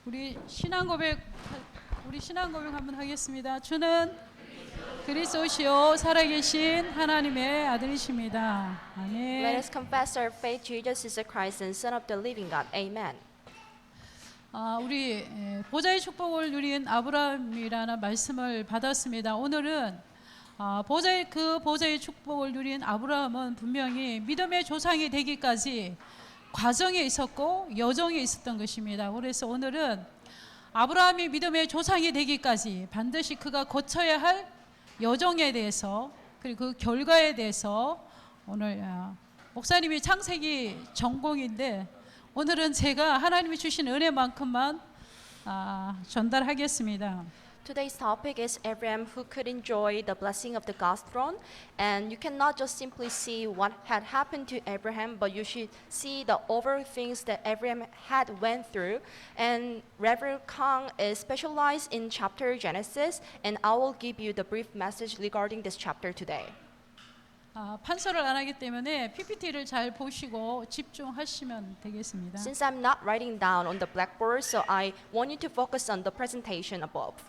우리 신앙 고백 한번 하겠습니다. 주는 그리스도시요 살아계신 하나님의 아들이십니다. 아멘. Let us confess our faith. Jesus is the Christ and Son of the living God. Amen. 우리 보좌의 축복을 누린 아브라함이라는 말씀을 받았습니다. 오늘은 보좌의 축복을 누린 아브라함은 분명히 믿음의 조상이 되기까지 과정에 있었고 여정에 있었던 것입니다. 그래서 오늘은 아브라함이 믿음의 조상이 되기까지 반드시 그가 거쳐야 할 여정에 대해서 그리고 그 결과에 대해서 오늘 목사님이 창세기 전공인데 오늘은 제가 하나님이 주신 은혜만큼만 전달하겠습니다. Today's topic is Abraham who could enjoy the blessing of the God's throne, and you cannot just simply see what had happened to Abraham, but you should see the overall things that Abraham had went through. And Reverend Kang is specialized in chapter Genesis, and I will give you the brief message regarding this chapter today. 판서를 안 하기 때문에 PPT를 잘 보시고 집중하시면 되겠습니다. Since I'm not writing down on the blackboard, so I want you to focus on the presentation above.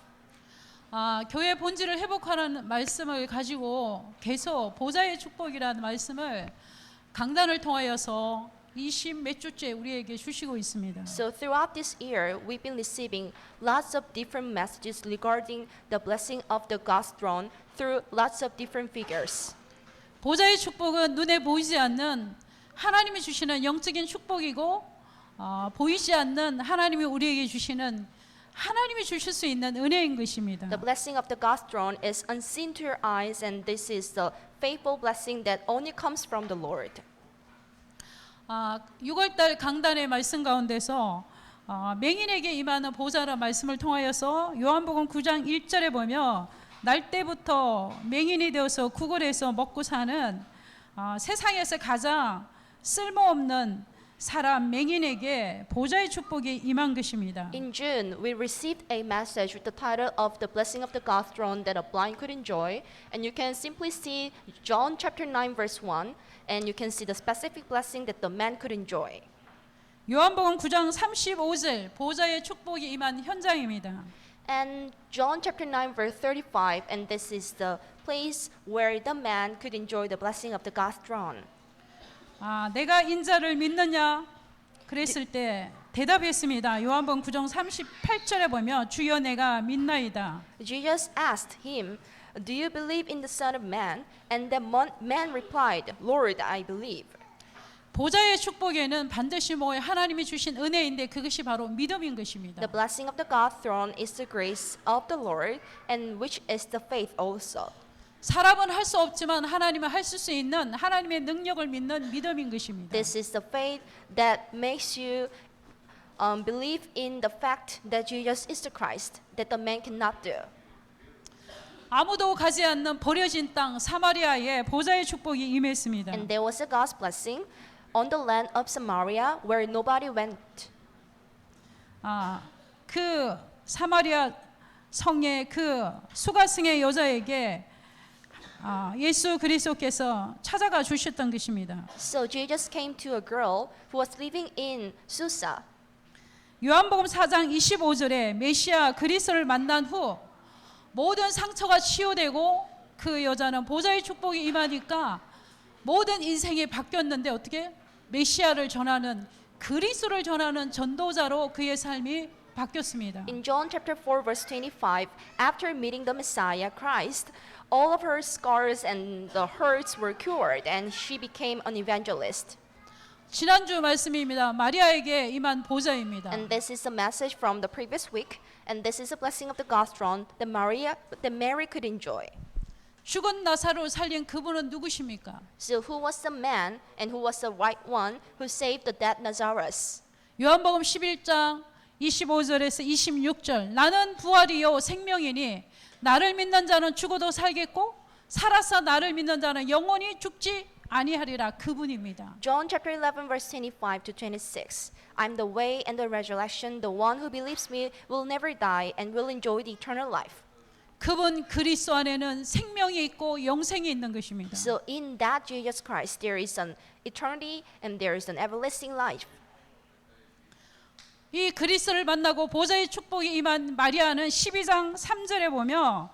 교회 본질을 회복하는 말씀을 가지고 계속 보좌의 축복이라는 말씀을 강단을 통하여서 20몇 주째 우리에게 주시고 있습니다. So throughout this year, we've been receiving lots of different messages regarding the blessing of the God's throne through lots of different figures. 보좌의 축복은 눈에 보이지 않는 하나님이 주시는 영적인 축복이고 보이지 않는 하나님이 우리에게 주시는 하나님이 주실 수 있는 은혜인 것입니다. The blessing of the God's throne is unseen to your eyes, and this is the faithful blessing that only comes from the Lord. 6월달 강단의 말씀 가운데서 맹인에게 임하는 보좌라는 말씀을 통하여서 요한복음 9장 1절에 보면 날 때부터 맹인이 되어서 구걸해서 먹고 사는 세상에서 가장 쓸모없는 사람 맹인에게 보좌의 축복이 임한 것입니다. In June, we received a message with the title of the blessing of the God's throne that a blind could enjoy, and you can simply see John chapter 9 verse 1, and you can see the specific blessing that the man could enjoy. 요한복음 9장 35절 보좌의 축복이 임한 현장입니다. And John chapter 9 verse 35, and this is the place where the man could enjoy the blessing of the God's throne. 내가 인자를 믿느냐? 그랬을 때 대답했습니다. 요한복음 9장 38절에 보면 주여 내가 믿나이다. Jesus asked him, "Do you believe in the Son of Man?" And the man replied, "Lord, I believe." 보좌의 축복에는 반드시 하나님이 주신 은혜인데 그것이 바로 믿음인 것입니다. The blessing of the God's throne is the grace of the Lord, and which is the faith also. 사람은 할 수 없지만 하나님은 하실 수 있는 하나님의 능력을 믿는 믿음인 것입니다. This is the faith that makes you believe in the fact that Jesus is the Christ, that the man cannot do. 아무도 가지 않는 버려진 땅 사마리아에 보좌의 축복이 임했습니다. And there was a God's blessing on the land of Samaria where nobody went. 그 사마리아 성의 그 수가성의 여자에게 예수 그리스도께서 찾아가 주셨던 것입니다. So Jesus came to a girl who was living in Susa. 요한복음 4장 25절에 메시아 그리스도를 만난 후 모든 상처가 치유되고 그 여자는 보좌의 축복이 임하니까 모든 인생이 바뀌었는데 어떻게 메시아를 전하는 그리스도를 전하는 전도자로 그의 삶이 바뀌었습니다. In John chapter 4 verse 25, after meeting the Messiah Christ, all of her scars and the hurts were cured, and she became an evangelist. 지난주 말씀입니다. 마리아에게 임한 보좌입니다. And this is a message from the previous week, and this is a blessing of the God's throne that Mary could enjoy. 죽은 나사로를 살린 그분은 누구십니까? So who was the man and who was the right one who saved the dead Lazarus? 요한복음 11장 25절에서 26절 나는 부활이요 생명이니 나를 믿는 자는 죽어도 살겠고 살아서 나를 믿는 자는 영원히 죽지 아니하리라 그분입니다. John chapter 11 verse 25 to 26. I'm the way and the resurrection. The one who believes me will never die and will enjoy the eternal life. 그분 그리스도 안에는 생명이 있고 영생이 있는 것입니다. So in that Jesus Christ there is an eternity and there is an everlasting life. 이 그리스를 만나고 보좌의 축복이 임한 마리아는 12장 3절에 보면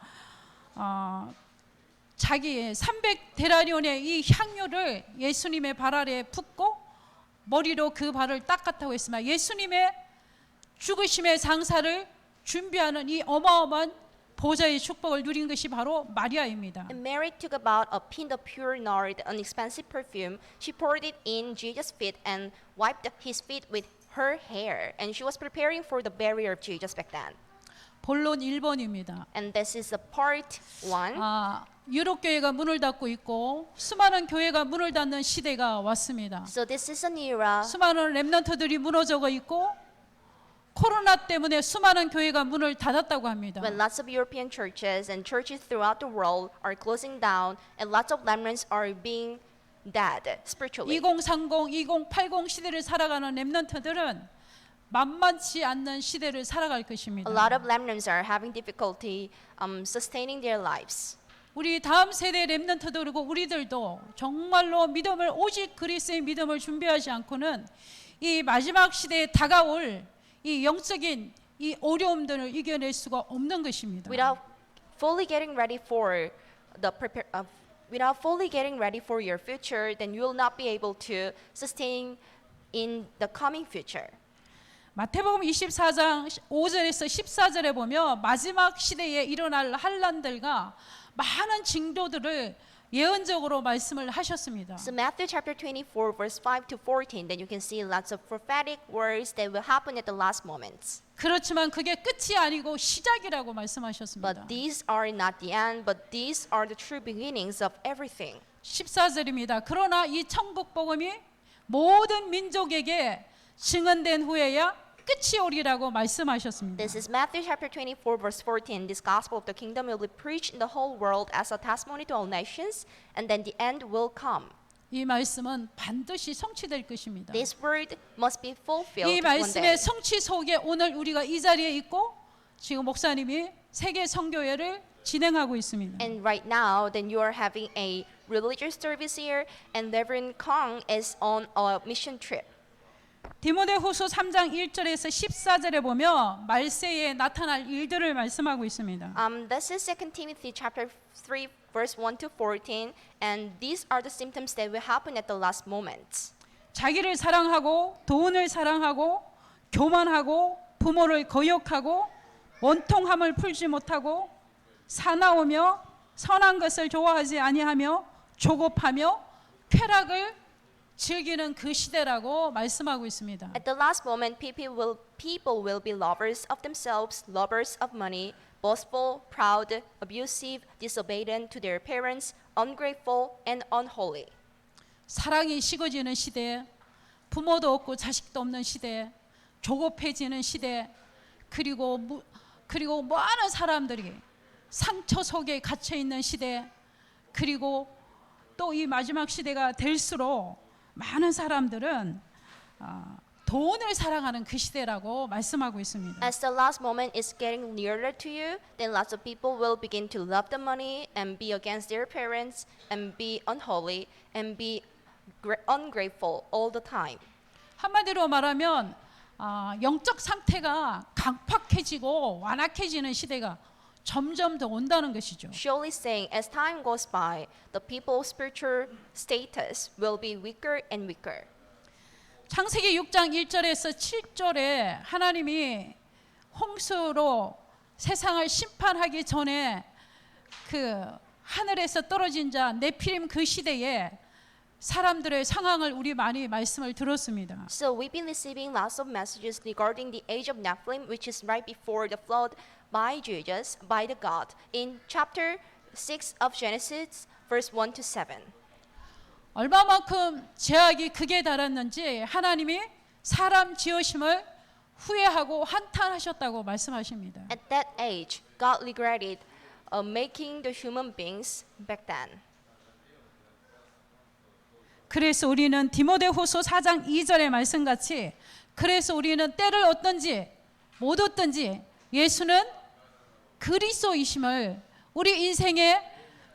자기 300데나리온의 이 향유를 예수님의 발 아래에 붓고 머리로 그 발을 닦았다고 했습니다. 예수님의 죽으심의 장사를 준비하는 이 어마어마한 보좌의 축복을 누린 것이 바로 마리아입니다. And Mary took about a pint of pure nard, an expensive perfume. She poured it in Jesus' feet and wiped his feet with her hair. And she was preparing for the burial of Jesus back then. 본론 1번입니다. And this is a part 1. 유럽 교회가 문을 닫고 있고 수많은 교회가 문을 닫는 시대가 왔습니다. So this is an era 수많은 렘넌트들이 무너져 있고 코로나 때문에 수많은 교회가 문을 닫았다고 합니다. when lots of European churches and churches throughout the world are closing down and lots of remnants are being dead spiritually. 2030, 2080 시대를 살아가는 렘넌트들은 만만치 않는 시대를 살아갈 것입니다. A lot of remnants are having difficulty sustaining their lives. 우리 다음 세대 렘넌트도 그리고 우리들도 정말로 믿음을 오직 그리스도의 믿음을 준비하지 않고는 이 마지막 시대에 다가올 이 영적인 이 어려움들을 이겨낼 수가 없는 것입니다. Without fully getting ready for without fully getting ready for your future, then you will not be able to sustain in the coming future. 마태복음 24장 5절에서 14절에 보면 마지막 시대에 일어날 환난들과 많은 징조들을 예언적으로 말씀을 하셨습니다. So Matthew chapter 24 verse 5 to 14, then you can see lots of prophetic words that will happen at the last moments. 그렇지만 그게 끝이 아니고 시작이라고 말씀하셨습니다. But these are not the end, but these are the true beginnings of everything. 14절입니다. 그러나 이 천국 복음이 모든 민족에게 증언된 후에야 끝이 오리라고 말씀하셨습니다. This is Matthew chapter 24 verse 14. This gospel of the kingdom will be preached in the whole world as a testimony to all nations, and then the end will come. 이 말씀은 반드시 성취될 것입니다. This word must be fulfilled 이 one day. 말씀의 성취 속에 오늘 우리가 이 자리에 있고 지금 목사님이 세계 선교회를 진행하고 있습니다. And right now, then you are having a religious service here, and Reverend Kong is on a mission trip. 디모데후서 3장 1절에서 14절에 보면 말세에 나타날 일들을 말씀하고 있습니다. This is 2 Timothy chapter 3 verse 1 to 14, and these are the symptoms that will happen at the last moments. 자기를 사랑하고 돈을 사랑하고 교만하고 부모를 거역하고 원통함을 풀지 못하고 사나우며 선한 것을 좋아하지 아니하며 조급하며 쾌락을 즐기는 그 시대라고 말씀하고 있습니다. At the last moment, people will be lovers of themselves, lovers of money, boastful, proud, abusive, disobedient to their parents, ungrateful, and unholy. 사랑이 식어지는 시대, 부모도 없고 자식도 없는 시대, 조급해지는 시대, 그리고 많은 사람들이 상처 속에 갇혀 있는 시대, 그리고 또 이 마지막 시대가 될수록 많은 사람들은 돈을 사랑하는 그 시대라고 말씀하고 있습니다. As the last moment is getting nearer to you, then lots of people will begin to love the money and be against their parents and be unholy and be ungrateful all the time. 한마디로 말하면 영적 상태가 강팍해지고 완악해지는 시대가 점점 더 온다는 것이죠. Surely saying, as time goes by, the people's spiritual status will be weaker and weaker. 창세기 6장 1절에서 7절에 하나님이 홍수로 세상을 심판하기 전에 그 하늘에서 떨어진 자 네피림 그 시대에 사람들의 상황을 우리 많이 말씀을 들었습니다. So we've been receiving lots of messages regarding the age of Nephilim, which is right before the flood by Judges, by the God, in chapter 6 of Genesis, verse 1 to 7. 얼마만큼 죄악이 극에 달했는지 하나님이 사람 지으심을 후회하고 한탄하셨다고 말씀하십니다. At that age, God regretted making the human beings back then. 그래서 우리는 디모데후서 4장 2절의 말씀같이 그래서 우리는 때를 얻든지 못 얻든지 예수는 그리스도이심을 우리 인생에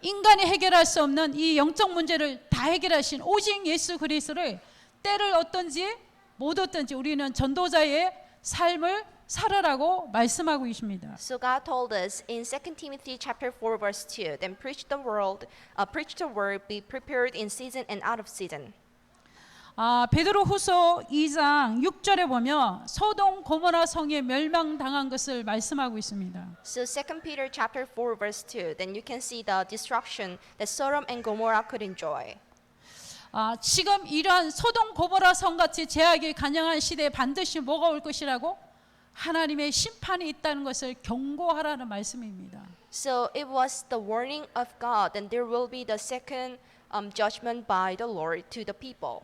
인간이 해결할 수 없는 이 영적 문제를 다 해결하신 오직 예수 그리스도를 때를 얻든지 못 얻든지 우리는 전도자의 삶을 살아라고 말씀하고 계십니다. So God told us in 2 Timothy chapter 4 verse 2, then preach the word, be prepared in season and out of season. 베드로후서 2장 6절에 보면 소돔 고모라 성에 멸망당한 것을 말씀하고 있습니다. So 2 Peter chapter 4 verse 2, then you can see the destruction that Sodom and Gomorrah could enjoy. 지금 이러한 소돔 고모라 성같이 죄악이 간영한 시대에 반드시 뭐가 올 것이라고? 하나님의 심판이 있다는 것을 경고하라는 말씀입니다. So it was the warning of God, and there will be the second judgment by the Lord to the people.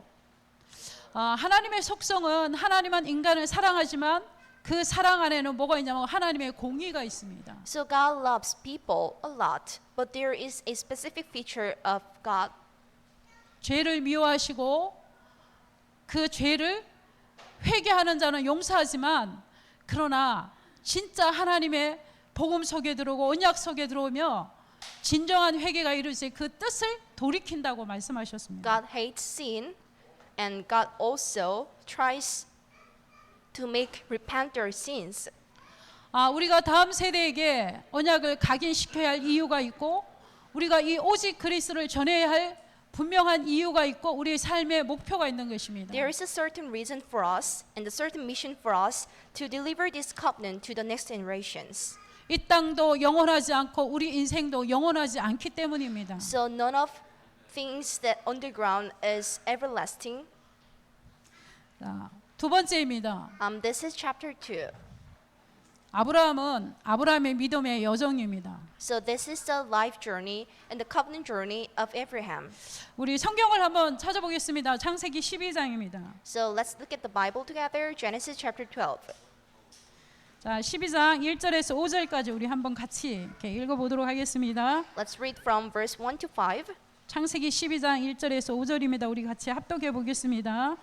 하나님의 속성은 하나님은 인간을 사랑하지만 그 사랑 안에는 뭐가 있냐면 하나님의 공의가 있습니다. So God loves people a lot, but there is a specific feature of God. 죄를 미워하시고 그 죄를 회개하는 자는 용서하지만 그러나 진짜 하나님의 복음 속에 들어오고 언약 속에 들어오며 진정한 회개가 이루어질 그 뜻을 돌이킨다고 말씀하셨습니다. God hates sin, and God also tries to make repent their sins. 우리가 다음 세대에게 언약을 각인시켜야 할 이유가 있고 우리가 이 오직 그리스도를 전해야 할 분명한 이유가 있고 우리의 삶의 목표가 있는 것입니다. There is a certain reason for us and a certain mission for us to deliver this covenant to the next generations. 이 땅도 영원하지 않고 우리 인생도 영원하지 않기 때문입니다. So none of things that underground is everlasting. 두 번째입니다. This is chapter 2. 아브라함은 아브라함의 믿음의 여정입니다. So this is the life journey and the covenant journey of Abraham. 우리 성경을 한번 찾아보겠습니다. 창세기 12장입니다. So let's look at the Bible together. Genesis chapter 12. 자, 12장 1절에서 5절까지 우리 한번 같이 이렇게 읽어보도록 하겠습니다. Let's read from verse 1 to 5. 창세기 12장 1절에서 5절입니다. 우리 같이 합독해 보겠습니다.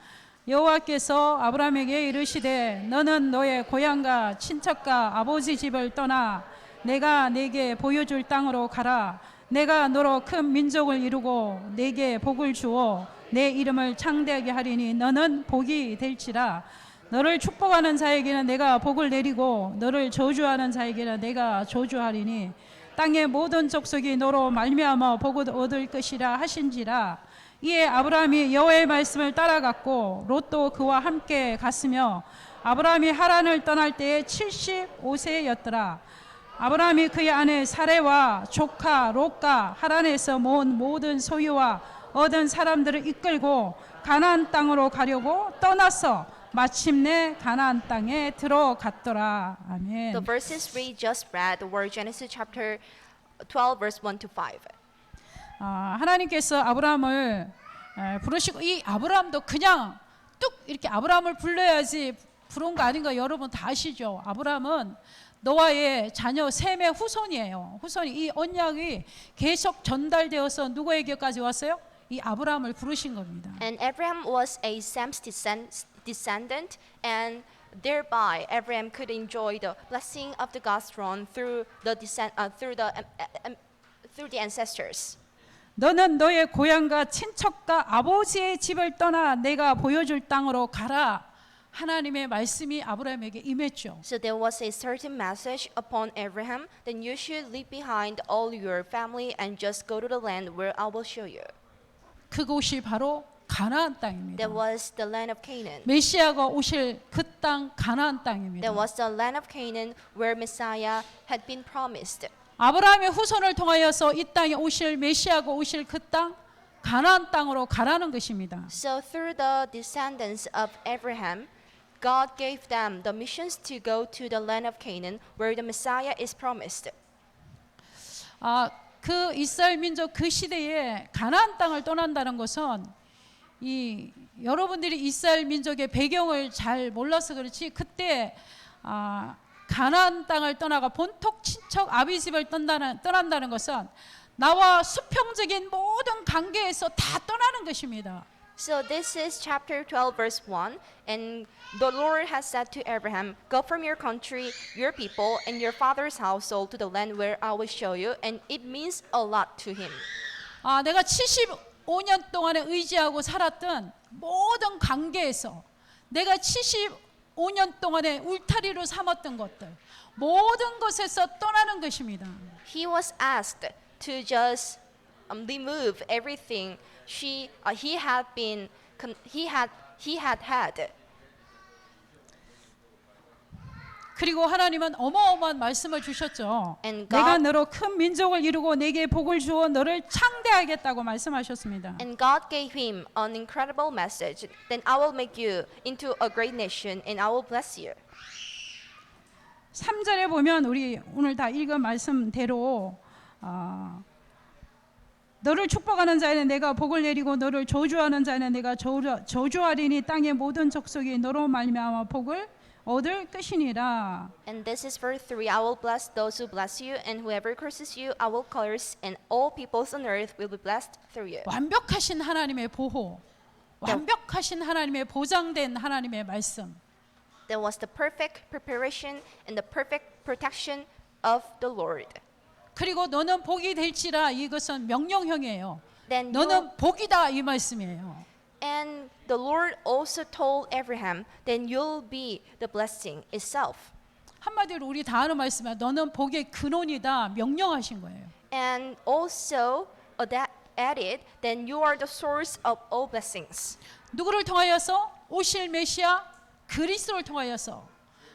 여호와께서 아브라함에게 이르시되 너는 너의 고향과 친척과 아버지 집을 떠나 내가 네게 보여줄 땅으로 가라. 내가 너로 큰 민족을 이루고 네게 복을 주어 내 이름을 창대하게 하리니 너는 복이 될지라. 너를 축복하는 자에게는 내가 복을 내리고 너를 저주하는 자에게는 내가 저주하리니 땅의 모든 족속이 너로 말미암아 복을 얻을 것이라 하신지라. 이에 아브라함이 여호와의 말씀을 따라갔고 롯도 그와 함께 갔으며 아브라함이 하란을 떠날 때에 75세였더라. 아브라함이 그의 아내 사레와 조카 롯과 하란에서 모은 모든 소유와 얻은 사람들을 이끌고 가나안 땅으로 가려고 떠나서 마침내 가나안 땅에 들어갔더라. 아멘. The verses we just read were Genesis chapter 12 verse 1 to 5. 하나님께서 아브라함을 부르시고 이 아브라함도 그냥 뚝 이렇게 아브라함을 불러야지 부른 거 아닌가 여러분 다 아시죠? 아브라함은 노아의 자녀 셈의 후손이에요. 후손이 이 언약이 계속 전달되어서 누구에게까지 왔어요? 이 아브라함을 부르신 겁니다. And Abraham was a Sam's descendant, and thereby Abraham could enjoy the blessing of the God's throne through the ancestors. 너는 너의 고향과 친척과 아버지의 집을 떠나 내가 보여줄 땅으로 가라. 하나님의 말씀이 아브라함에게 임했죠. So there was a certain message upon Abraham, then you should leave behind all your family and just go to the land where I will show you. 그곳이 바로 가나안 땅입니다. That was the land of Canaan. 메시아가 오실 그 땅 가나안 땅입니다. That was the land of Canaan where Messiah had been promised. 아브라함의 후손을 통하여서 이 땅에 오실 메시아가 오실 그 땅 가나안 땅으로 가라는 것입니다. So through the descendants of Abraham, God gave them the missions to go to the land of Canaan where the Messiah is promised. 그 이스라엘 민족 그 시대에 가나안 땅을 떠난다는 것은 이 여러분들이 이스라엘 민족의 배경을 잘 몰라서 그렇지 그때 가나안 땅을 떠나가 본토 친척 아비 집을 떠난다는 것은 나와 수평적인 모든 관계에서 다 떠나는 것입니다. So this is chapter 12 verse 1, and the Lord has said to Abraham, go from your country, your people, and your father's household to the land where I will show you, and it means a lot to him. 내가 75년 동안에 의지하고 살았던 모든 관계에서 내가 5년 동안에 울타리로 삼았던 것들, 모든 것에서 떠나는 것입니다. He was asked to just remove everything he had. 그리고 하나님은 어마어마한 말씀을 주셨죠. And 내가 God, 너로 큰 민족을 이루고 내게 복을 주어 너를 창대하겠다고 말씀하셨습니다. and God gave him an incredible message. Then I will make you into a great nation, and I will bless you. 3절에 보면 우리 오늘 다 읽은 말씀대로 너를 축복하는 자에는 내가 복을 내리고 너를 저주하는 자에는 내가 저주하리니 땅의 모든 족속이 너로 말미암아 복을 얻을 것이니라. And this is verse 3. I will bless those who bless you, and whoever curses you, I will curse, and all peoples on earth will be blessed through you. 완벽하신 하나님의 보호, 완벽하신 하나님의 보장된 하나님의 말씀. There was the perfect preparation and the perfect protection of the Lord. 그리고 너는 복이 될지라, 이것은 명령형이에요. Then 너는 복이다 이 말씀이에요. and the Lord also told Abraham, then you'll be the blessing itself. 한마디로 우리 다 아는 말씀이야. 너는 복의 근원이다 명령하신 거예요. And also that added, then you are the source of all blessings. 누구를 통하여서? 오실 메시아 그리스도를 통하여서.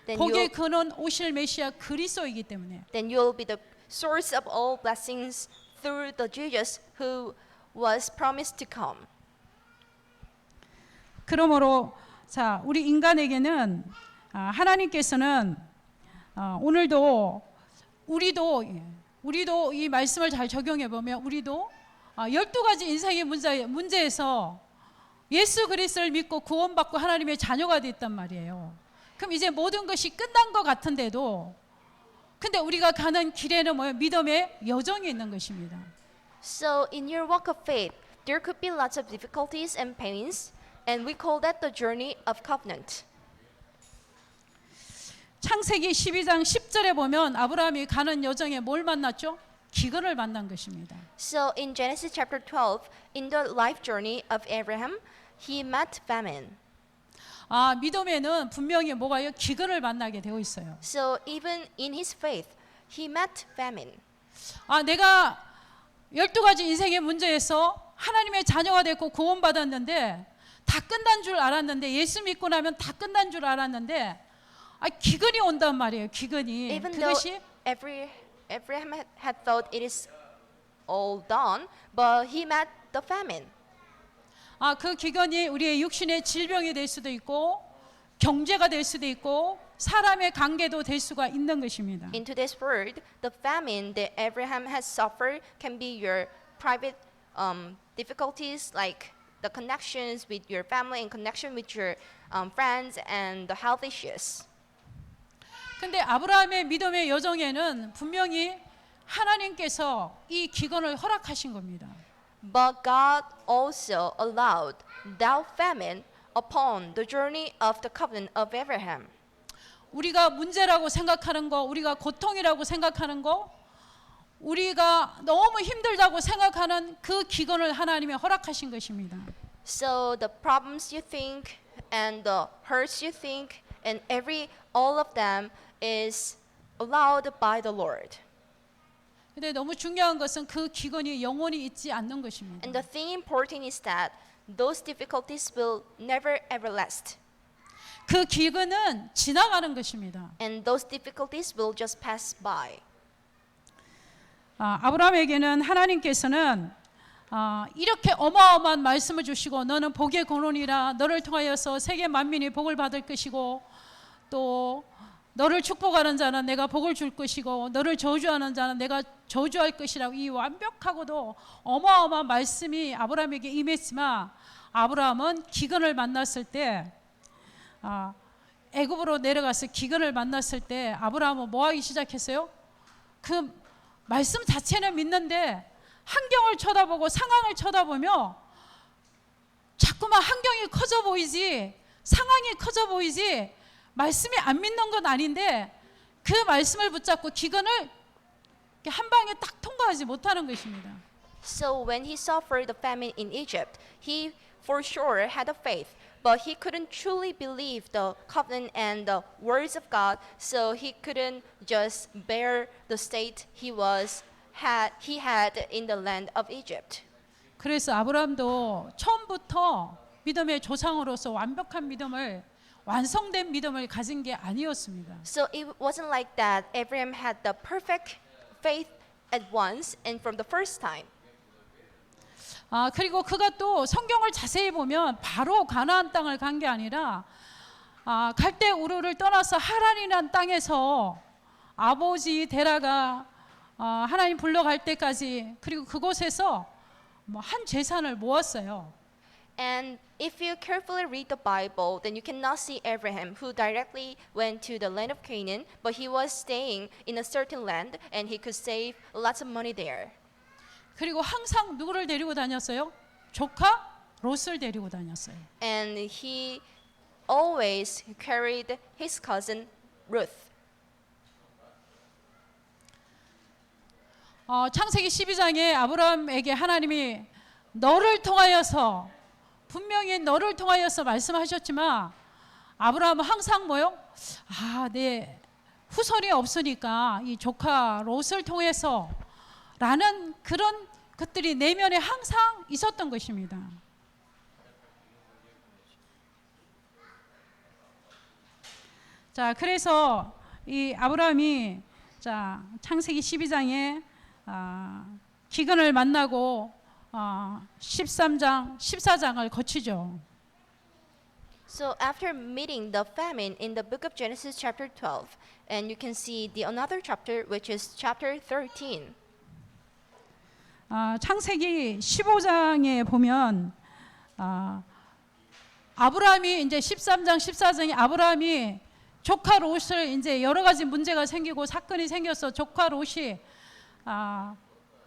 Then 복의 근원 오실 메시아 그리스도이기 때문에. then you'll be the source of all blessings through the Jesus who was promised to come. 그러므로 자, 우리 인간에게는 하나님께서는 오늘도 우리도 이 말씀을 잘 적용해 보면 우리도 12가지 인생의 문제에서 예수 그리스도를 믿고 구원받고 하나님의 자녀가 됐단 말이에요. 그럼 이제 모든 것이 끝난 것 같은데도 근데 우리가 가는 길에는 뭐예요? 믿음의 여정이 있는 것입니다. So in your walk of faith, there could be lots of difficulties and pains, and we call that the journey of covenant. 창세기 12장 10절에 보면 아브라함이 가는 여정에 뭘 만났죠? 기근을 만난 것입니다. So in Genesis chapter 12, in the life journey of Abraham, he met famine. 믿음에는 분명히 뭐가요? 기근을 만나게 되어 있어요. So even in his faith, he met famine. 내가 12가지 인생의 문제에서 하나님의 자녀가 됐고 구원받았는데 다 끝난 줄 알았는데 예수 믿고 나면 다 끝난 줄 알았는데 기근이 온단 말이에요. 기근이. Even 그것이 though Abraham had thought it is all done, but he met the famine. 그 기근이 우리의 육신의 질병이 될 수도 있고 경제가 될 수도 있고 사람의 관계도 될 수가 있는 것입니다. In today's world, the famine that Abraham has suffered can be your private difficulties, like the connections with your family and connection with your friends and the health issues. 근데 아브라함의 믿음의 여정에는 분명히 하나님께서 이 기근을 허락하신 겁니다. But God also allowed that famine upon the journey of the covenant of Abraham. 우리가 문제라고 생각하는 거, 우리가 고통이라고 생각하는 거, 우리가 너무 힘들다고 생각하는 그 기근을 하나님이 허락하신 것입니다. So the problems you think and the hurts you think and all of them is allowed by the Lord. 근데 너무 중요한 것은 그 기근이 영원히 있지 않는 것입니다. And the thing important is that those difficulties will never ever last. 그 기근은 지나가는 것입니다. And those difficulties will just pass by. 아브라함에게는 하나님께서는 이렇게 어마어마한 말씀을 주시고 너는 복의 근원이라 너를 통하여서 세계 만민이 복을 받을 것이고 또 너를 축복하는 자는 내가 복을 줄 것이고 너를 저주하는 자는 내가 저주할 것이라고 이 완벽하고도 어마어마한 말씀이 아브라함에게 임했지만 아브라함은 기근을 만났을 때 애굽으로 내려가서 기근을 만났을 때 아브라함은 뭐 하기 시작했어요? 그 말씀 자체는 믿는데 환경을 쳐다보고 상황을 쳐다보며 자꾸만 환경이 커져 보이지 상황이 커져 보이지 말씀이 안 믿는 건 아닌데 그 말씀을 붙잡고 기근을 한 방에 딱 통과하지 못하는 것입니다. So when he suffered the famine in Egypt, he for sure had a faith, but he couldn't truly believe the covenant and the words of God, so he couldn't just bear the state he had in the land of Egypt. 그래서 아브라함도 처음부터 믿음의 조상으로서 완성된 믿음을 가진 게 아니었습니다. So it wasn't like that. Abraham had the perfect faith at once and from the first time. 그리고 그가 또 성경을 자세히 보면 바로 가나안 땅을 간 게 아니라 갈대 우르를 떠나서 하란이라는 땅에서 아버지 데라가 하나님 불러갈 때까지 그리고 그곳에서 한 재산을 모았어요. And if you carefully read the Bible, then you cannot see Abraham who directly went to the land of Canaan, but he was staying in a certain land and he could save lots of money there. 그리고 항상 누구를 데리고 다녔어요? 조카 롯을 데리고 다녔어요. And he always carried his cousin Ruth. 창세기 12장에 아브라함에게 하나님이 분명히 너를 통하여서 말씀하셨지만 아브라함은 항상 뭐요? 내 후손이 없으니까 이 조카 롯을 통해서 라는 그런 것들이 내면에 항상 있었던 것입니다. 자, 그래서 이 아브라함이 창세기 12장에 기근을 만나고 13장, 14장을 거치죠. So after meeting the famine in the book of Genesis chapter 12, and you can see another chapter which is chapter 13. 창세기 15장에 보면 아브라함이 이제 13장, 14장에 아브라함이 조카 롯을 이제 여러 가지 문제가 생기고 사건이 생겨서 조카 롯이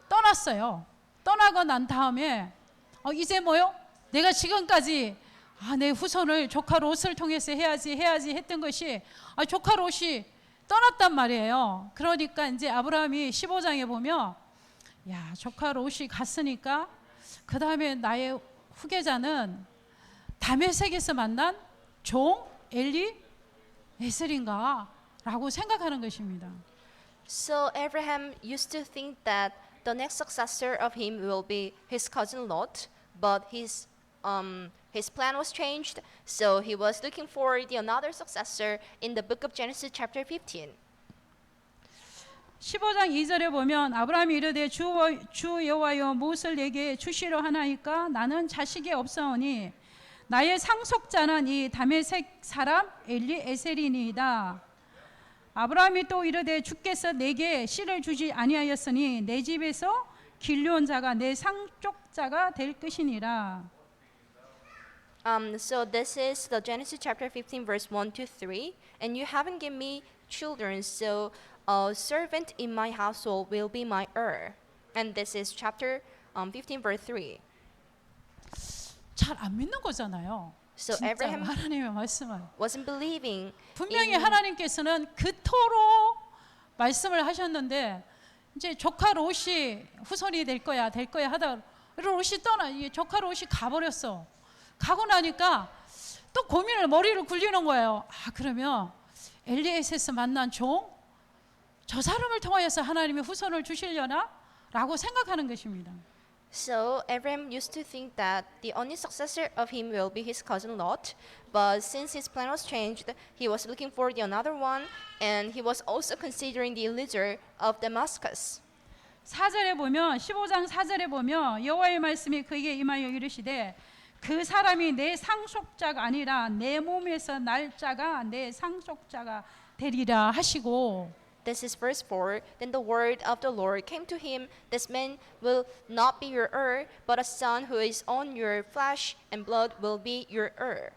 떠났어요. 떠나고 난 다음에 이제 뭐요? 내가 지금까지 내 후손을 조카 롯을 통해서 해야지 했던 것이 조카 롯이 떠났단 말이에요. 그러니까 이제 아브라함이 15장에 보면 조카 롯이 갔으니까 그 다음에 나의 후계자는 다메섹에서 만난 종 엘리 에셀인가 라고 생각하는 것입니다. So Abraham used to think that the next successor of him will be his cousin Lot, but his plan was changed, so he was looking for another successor in the book of Genesis chapter 15. 15장 2절에 보면 아브라함이 이르되 주 여호와여 무엇을 내게 주시려 하나이까 나는 자식이 없사오니 나의 상속자는 이 다메섹 사람 엘리에셀이니이다. 아브라함이 또 이르되 주께서 내게 씨를 주지 아니하였으니 내 집에서 길려온 자가 내 상속자가 될 것이니라. So this is the Genesis chapter 15 verse 1 to 3. And you haven't given me children, so a servant in my household will be my heir. And this is chapter 15 verse 3. 잘 안 믿는 거잖아요. So 진짜 Abraham 하나님의 말씀을 wasn't believing. 분명히 in- 하나님께서는 그토록 말씀을 하셨는데 이제 조카 롯이 후손이 될 거야 하다 롯이 이 조카 롯이 가버렸어. 가고 나니까 또 머리를 굴리는 거예요. 그러면 엘리에셀에서 만난 저 사람을 통하여서 하나님의 후손을 주시려나? 라고 생각하는 것입니다. So Abraham used to think that the only successor of him will be his cousin Lot, but since his plan was changed, he was looking for another one, and he was also considering the Eliezer of Damascus. 4절에 보면 15장 4절에 보면 여호와의 말씀이 그에게 임하여 이르시되 그 사람이 내 상속자가 아니라 내 몸에서 날 자가 내 상속자가 되리라 하시고 This is verse 4. Then the word of the Lord came to him, this man will not be your heir, but a son who is on your flesh and blood will be your heir.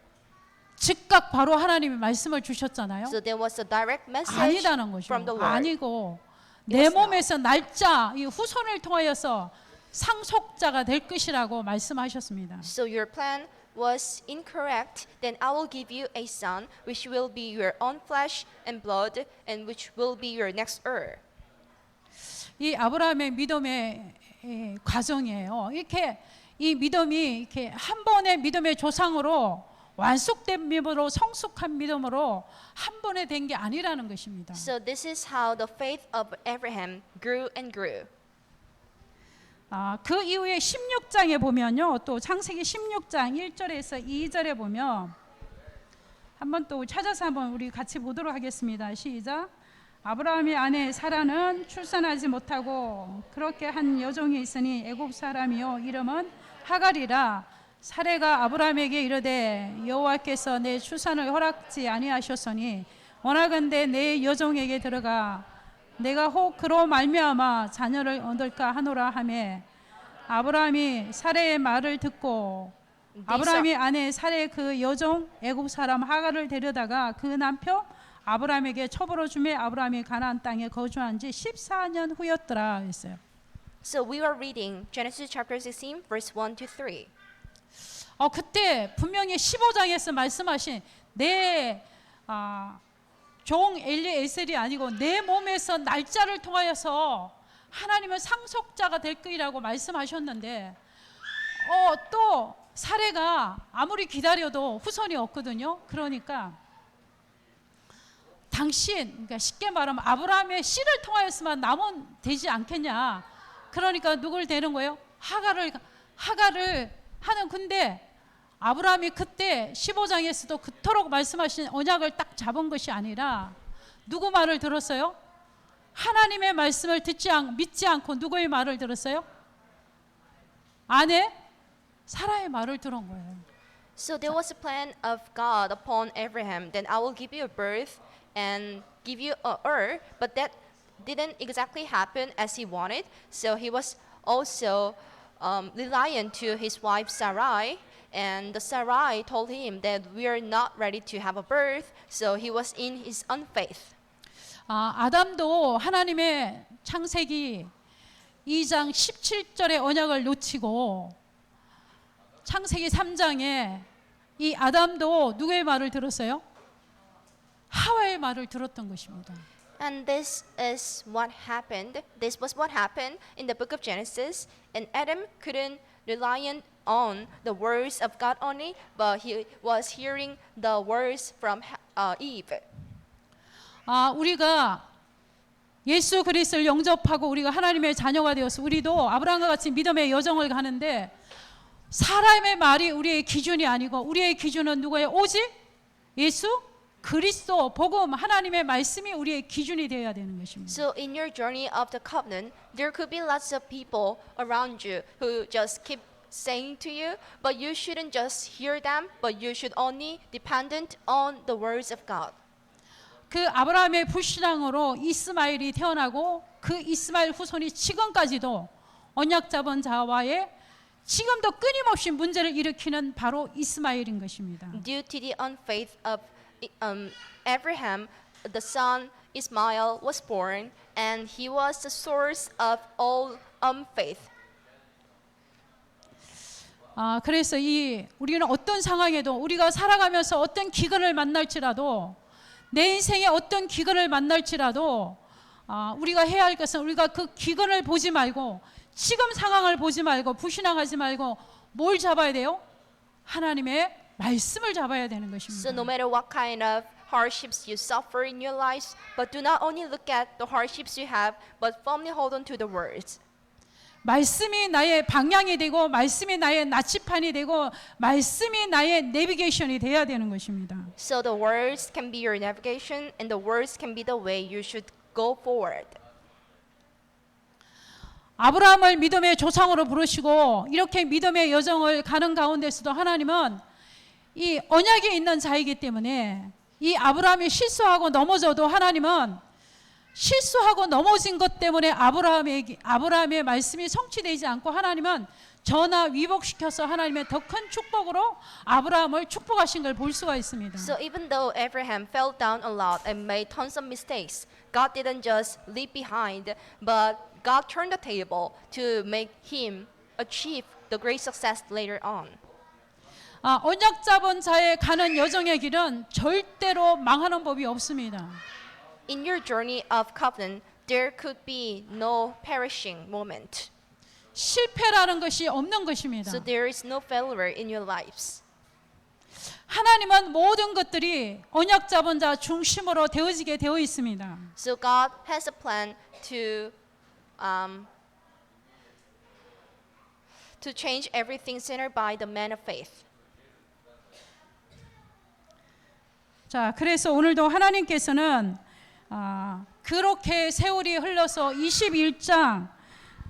즉각 바로 하나님이 말씀을 주셨잖아요. So there was a direct message 아니다는 거죠. from the Lord. 아니고 내 몸에서 날짜 이 후손을 통하여서 상속자가 될 것이라고 말씀하셨습니다. So your plan was incorrect, then I will give you a son, which will be your own flesh and blood, and which will be your next heir. 이 아브라함의 믿음의 과정이에요. 이렇게 이 믿음이 이렇게 한 번의 믿음의 조상으로 완숙된 믿음으로 성숙한 믿음으로 한 번에 된 게 아니라는 것입니다. So this is how the faith of Abraham grew and grew. 그 이후에 16장에 보면요. 또 창세기 16장 1절에서 2절에 보면 한번 또 찾아서 한번 우리 같이 보도록 하겠습니다. 시작. 아브라함의 아내 사라는 출산하지 못하고 그렇게 한 여종이 있으니 애굽 사람이요 이름은 하갈이라. 사레가 아브라함에게 이르되 여호와께서 내 출산을 허락지 아니하셨으니 원하건대 내 여종에게 들어가 내가 혹 그로 말미암아 자녀를 얻을까 하노라 하매 아브라함이 사레의 말을 듣고 아브라함이 아내 사레 그 여종 애굽 사람 하갈을 데려다가 그 남편 아브라함에게 첩으로 주매 아브라함이 가나안 땅에 거주한 지 14년 후였더라 했어요. So we were reading Genesis chapter 16 verse 1 to 3. 그때 분명히 15장에서 말씀하신 내 종 엘리에셀이 아니고 내 몸에서 날짜를 통하여서 하나님은 상속자가 될 거라고 말씀하셨는데 또 사례가 아무리 기다려도 후손이 없거든요. 그러니까 그러니까 쉽게 말하면 아브라함의 씨를 통하여서만 나면 되지 않겠냐. 그러니까 누굴 대는 거예요? 하갈을 하는. 근데 아브라함이 그때 15장에서도 그토록 말씀하신 언약을 딱 잡은 것이 아니라 누구 말을 들었어요? 하나님의 말씀을 믿지 않고 누구의 말을 들었어요? 아내 사라의 말을 들은 거예요. So there was a plan of God upon Abraham. Then I will give you a birth and give you a Ur, but that didn't exactly happen as he wanted. So he was also reliant to his wife Sarai, and the Sarai told him that we are not ready to have a birth. So he was in his unfaith. 아담도 하나님의 창세기 2장 17절의 언약을 놓치고 창세기 3장에 이 아담도 누구의 말을 들었어요? 하와의 말을 들었던 것입니다. And this is what happened. This was what happened in the book of Genesis. And Adam couldn't rely on the words of God only, but he was hearing the words from Eve. 우리가 예수 그리스도를 영접하고 우리가 하나님의 자녀가 되어서 우리도 아브라함과 같이 믿음의 여정을 가는데 사람의 말이 우리의 기준이 아니고 우리의 기준은 누구예요? 오직 예수 그리스도 복음 하나님의 말씀이 우리의 기준이 되어야 되는 것입니다. So in your journey of the covenant, there could be lots of people around you who just keep saying to you, but you shouldn't just hear them, but you should only dependent on the words of God. 그 아브라함의 불신앙으로 이스마엘이 태어나고 그 이스마엘 후손이 지금까지도 언약 잡은 자와의 지금도 끊임없이 문제를 일으키는 바로 이스마엘인 것입니다. Due to the unfaith of Abraham, the son Ismail was born, and he was the source of all unfaith. 그래서 우리는 어떤 상황에도 우리가 살아가면서 어떤 기근을 만날지라도 내 인생에 어떤 기근을 만날지라도 우리가 해야 할 것은 우리가 그 기근을 보지 말고 지금 상황을 보지 말고 불신앙하지 말고 뭘 잡아야 돼요? 하나님의 말씀을 잡아야 되는 것입니다. So no matter what kind of hardships you suffer in your lives, but do not only look at the hardships you have, but firmly hold on to the words. 말씀이 나의 방향이 되고 말씀이 나의 나치판이 되고 말씀이 나의 내비게이션이 돼야 되는 것입니다. So the words can be your navigation, and the words can be the way you should go forward. 아브라함을 믿음의 조상으로 부르시고 이렇게 믿음의 여정을 가는 가운데서도 하나님은 이 언약에 있는 자이기 때문에 이 아브라함이 실수하고 넘어져도 하나님은 실수하고 넘어진 것 때문에 아브라함의 말씀이 성취되지 않고 하나님은 전하 위복시켜서 하나님의 더 큰 축복으로 아브라함을 축복하신 걸 볼 수가 있습니다. So even though Abraham fell down a lot and made tons of mistakes, God didn't just leave behind, but God turned the table to make him achieve the great success later on. 언약 잡은 자의 가는 여정의 길은 절대로 망하는 법이 없습니다. In your journey of covenant, there could be no perishing moment. 실패라는 것이 없는 것입니다. So there is no failure in your lives. 하나님은 모든 것들이 언약 잡은 자 중심으로 되어지게 되어 있습니다. So God has a plan to change everything centered by the man of faith. 자, 그래서 오늘도 하나님께서는 그렇게 세월이 흘러서 21장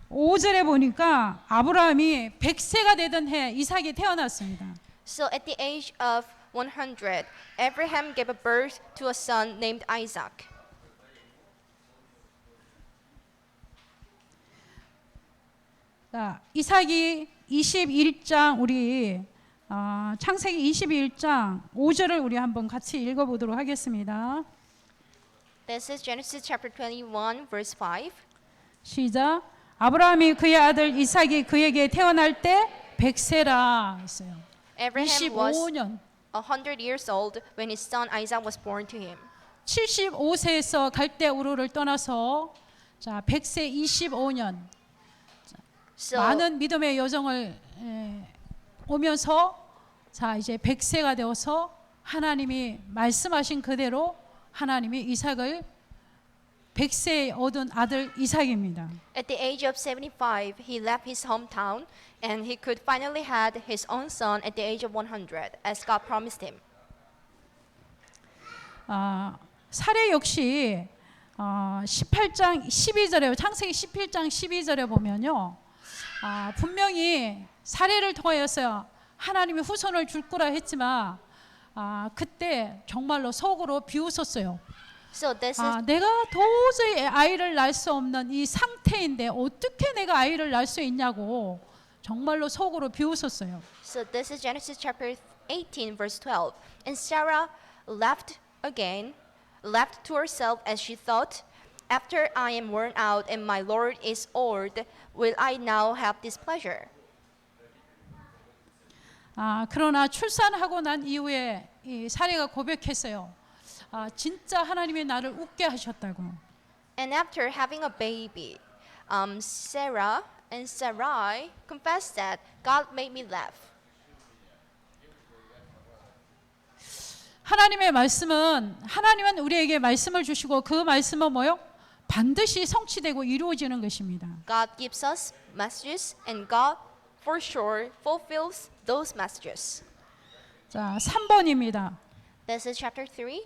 5절에 보니까 아브라함이 100세가 되던 해 이삭이 태어났습니다. So at the age of 100, Abraham gave a birth to a son named Isaac. 자, 이삭이 21장 우리 창세기 21장 5절을 우리 한번 같이 읽어보도록 하겠습니다. This is Genesis chapter 21, verse 5. 시작. 아브라함이 그의 아들 이삭이 그에게 태어날 때 100세라 했어요. Abraham was 25년. 100 years old when his son Isaac was born to him. 75세에서 갈대 우르를 떠나서 자 100세 25년 So 많은 믿음의 여정을 오면서 자 이제 100세가 되어서 하나님이 말씀하신 그대로 하나님이 이삭을 100세에 얻은 아들 이삭입니다. at the age of 75, he left his hometown and he could finally had his own son at the age of 100, as God promised him. 사례 역시 18장 12절에 창세기 17장 12절에 보면요. 분명히 사례를 통하여서 하나님이 후손을 줄 거라 했지만 그때 정말로 속으로 비웃었어요. So this is 내가 도저히 아이를 낳을 수 없는 이 상태인데 어떻게 내가 아이를 낳을 수 있냐고 정말로 속으로 비웃었어요. So this is Genesis chapter 18, verse 12. And Sarah laughed to herself as she thought, after I am worn out and my Lord is old, will I now have this pleasure? 그러나 출산하고 난 이후에 이 사례가 고백했어요. 진짜 하나님이 나를 웃게 하셨다고. And after having a baby, Sarah and Sarai confessed that God made me laugh. 하나님은 우리에게 말씀을 주시고 그 말씀은 뭐요? 반드시 성취되고 이루어지는 것입니다. God gives us messages and God for sure fulfills those messages. 자, 3번입니다. This is chapter 3.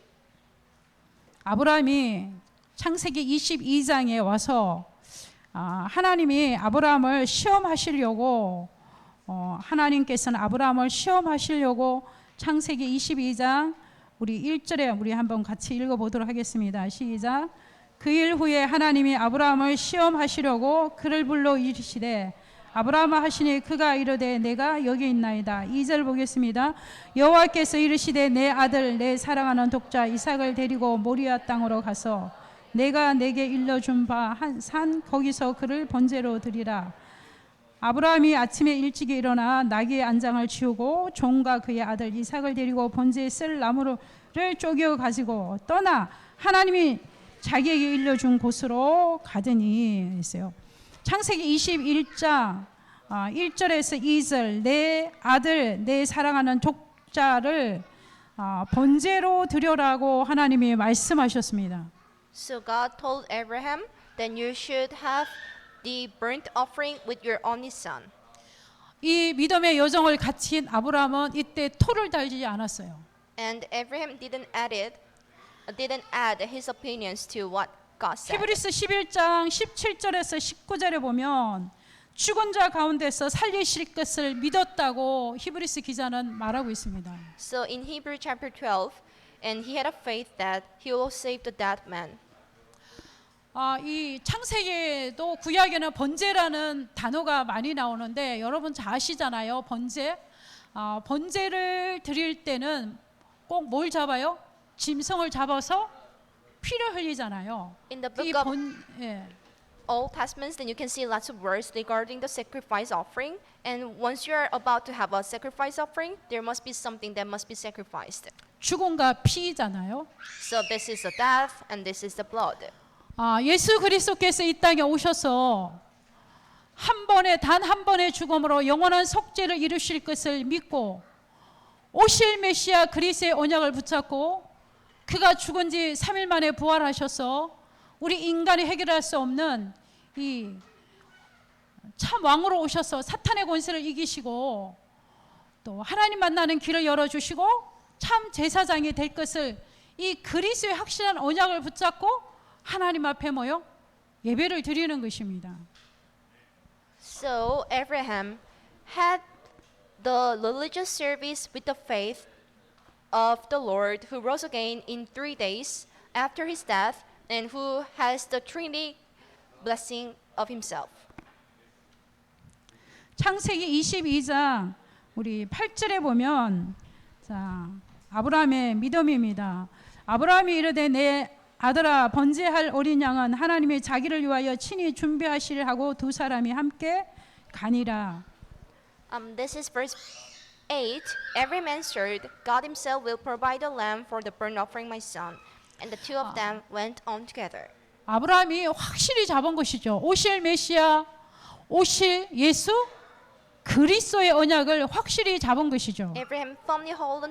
아브라함이 창세기 22장에 와서 하나님이 아브라함을 시험하시려고 하나님께서는 아브라함을 시험하시려고 창세기 22장 우리 1절에 우리 한번 같이 읽어보도록 하겠습니다. 시작. 그 일 후에 하나님이 아브라함을 시험하시려고 그를 불러 이르시되 아브라함아 하시니 그가 이르되 내가 여기 있나이다. 2절 보겠습니다. 여호와께서 이르시되 내 아들 내 사랑하는 독자 이삭을 데리고 모리아 땅으로 가서 내가 내게 일러준 바 한 산 거기서 그를 번제로 드리라. 아브라함이 아침에 일찍 일어나 나귀의 안장을 치우고 종과 그의 아들 이삭을 데리고 번제에 쓸 나무를 쪼개어 가지고 떠나 하나님이 자기에게 일러준 곳으로 가더니 했어요. 창세기 21장 1절에서 2절 내 아들 내 사랑하는 독자를 번제로 드려라고 하나님이 말씀하셨습니다. So God told Abraham, then you should have the burnt offering with your only son. 이 믿음의 여정을 갖춘 아브라함은 이때 토를 달지 않았어요. And Abraham didn't add his opinions to what God said. 히브리서 11장 17절에서 19절에 보면 죽은 자 가운데서 살리실 것을 믿었다고 히브리서 기자는 말하고 있습니다. So in Hebrew chapter 12, and he had a faith that he will save the dead man. 이 창세기에도 구약에는 번제라는 단어가 많이 나오는데 여러분 잘 아시잖아요. 번제. 번제를 드릴 때는 꼭 뭘 잡아요? 짐승을 잡아서 피를 흘리잖아요. In the 이 book of Old Old Testaments, then you can see lots of words regarding the sacrifice offering. And once you are about to have a sacrifice offering, there must be something that must be sacrificed. 죽음과 피잖아요. So this is the death, and this is the blood. 예수 그리스도께서 이 땅에 오셔서 단 한 번의 죽음으로 영원한 속죄를 이루실 것을 믿고 오실 메시아 그리스의 언약을 붙잡고 그가 죽은 지 3일 만에 부활하셔서 우리 인간이 해결할 수 없는 이 참 왕으로 오셔서 사탄의 권세를 이기시고 또 하나님 만나는 길을 열어주시고 참 제사장이 될 것을 이 그리스의 확실한 언약을 붙잡고 하나님 앞에 모여 예배를 드리는 것입니다. So Abraham had the religious service with the faith of the Lord who rose again in 3 days after his death and who has the Trinity blessing of himself. 창세기 22장 우리 8절에 보면 자, 아브라함의 믿음입니다. 아브라함이 이르되 내 아들아 번제할 어린 양은 하나님이 자기를 위하여 친히 준비하시려 하고 두 사람이 함께 가니라. This is verse 8. Every man said, God himself will provide a lamb for the burnt offering my son. And the two of them went on together. 아브라함이 확실히 잡은 것이죠. 오실 메시아, 오실 예수, 그리스도의 언약을 확실히 잡은 것이죠. Abraham firmly held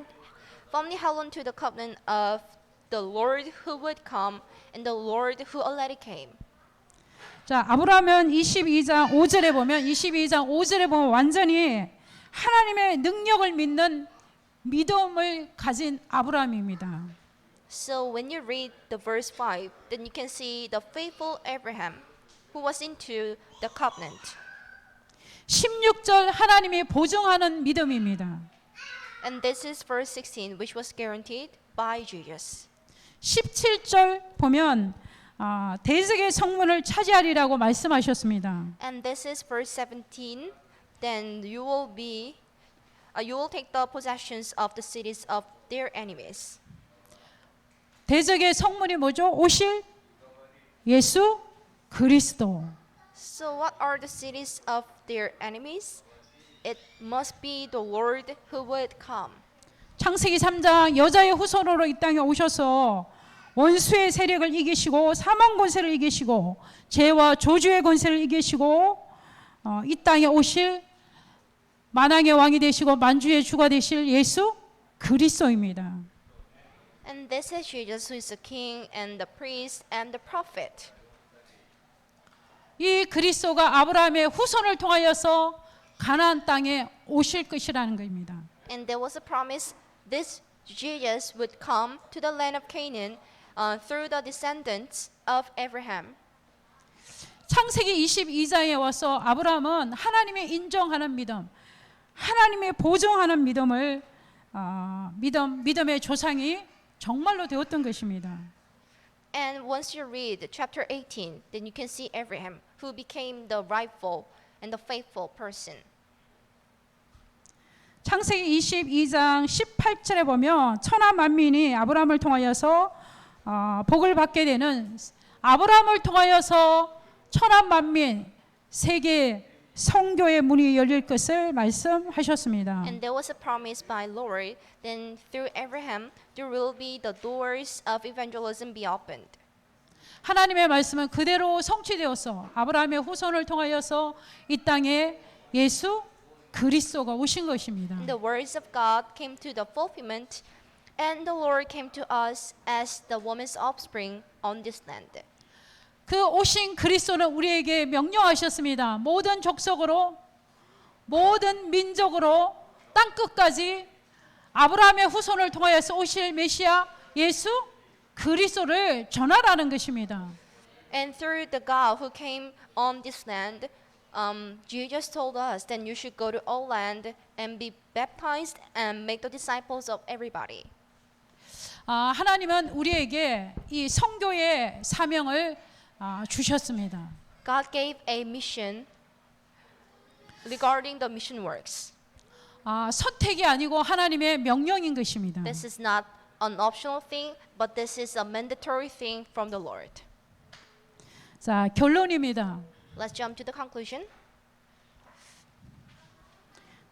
on to the covenant of the Lord who would come and the Lord who already came. 자, 아브라함은 22장 5절에 보면 완전히 하나님의 능력을 믿는 믿음을 가진 아브라함입니다. So when you read the verse 5, then you can see the faithful Abraham who was into the covenant. 16절 하나님이 보증하는 믿음입니다. And this is verse 16, which was guaranteed by Jesus. 17절 보면 대적의 성문을 차지하리라고 말씀하셨습니다. And this is verse 17. Then you will take the possessions of the cities of their enemies. 대적의 성문이 뭐죠? 오실 예수 그리스도. So what are the cities of their enemies? It must be the Lord who would come. 창세기 3장 여자의 후손으로 이 땅에 오셔서 원수의 세력을 이기시고 사망 권세를 이기시고 죄와 저주의 권세를 이기시고 이 땅에 오실 만왕의 왕이 되시고 만주의 주가 되실 예수 그리스도입니다. And this is Jesus who is the king and the priest and the prophet. 이 그리스도가 아브라함의 후손을 통하여서 가나안 땅에 오실 것이라는 것입니다. And there was a promise this Jesus would come to the land of Canaan through the descendants of Abraham. 창세기 22장에 와서 아브라함은 하나님의 인정하는 믿음, 하나님의 보증하는 믿음을 믿음의 조상이 정말로 되었던 것입니다. And once you read chapter 18, then you can see Abraham who became the rightful and the faithful person. 창세기 22장 18절에 보면 천하 만민이 아브라함을 통하여서 복을 받게 되는 아브라함을 통하여서 천하 만민 세계 성교의 문이 열릴 것을 말씀하셨습니다. And there was a promise by Lord, then through Abraham there will be the doors of evangelism be opened. 하나님의 말씀은 그대로 성취되어서 아브라함의 후손을 통하여서 이 땅에 예수 그리스도가 오신 것입니다. And the words of God came to the fulfillment, and the Lord came to us as the woman's offspring on this land. 그 오신 그리스도는 우리에게 명령하셨습니다. 모든 족속으로 모든 민족으로 땅 끝까지 아브라함의 후손을 통하여서 오실 메시아 예수 그리스도를 전하라는 것입니다. And through the God who came on this land, Jesus told us that you should go to all land and be baptized and make the disciples of everybody. 하나님은 우리에게 이 선교의 사명을 주셨습니다. God gave a mission regarding the mission works. 선택이 아니고 하나님의 명령인 것입니다. This is not an optional thing, but this is a mandatory thing from the Lord. 자, 결론입니다. Let's jump to the conclusion.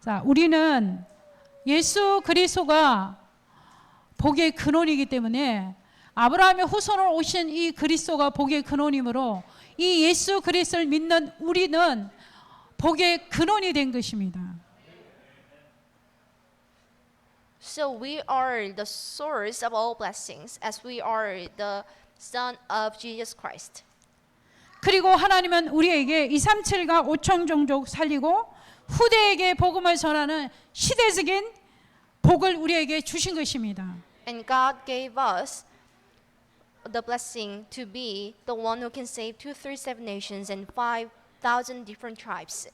자, 우리는 예수 그리스도가 복의 근원이기 때문에 아브라함의 후손으로 오신 이 그리스도가 복의 근원이므로 이 예수 그리스도를 믿는 우리는 복의 근원이 된 것입니다. So we are the source of all blessings as we are the son of Jesus Christ. 그리고 하나님은 우리에게 237과 5천 종족 살리고 후대에게 복음을 전하는 시대적인 복을 우리에게 주신 것입니다. And God gave us the blessing to be the one who can save 237 nations and 5,000 different tribes.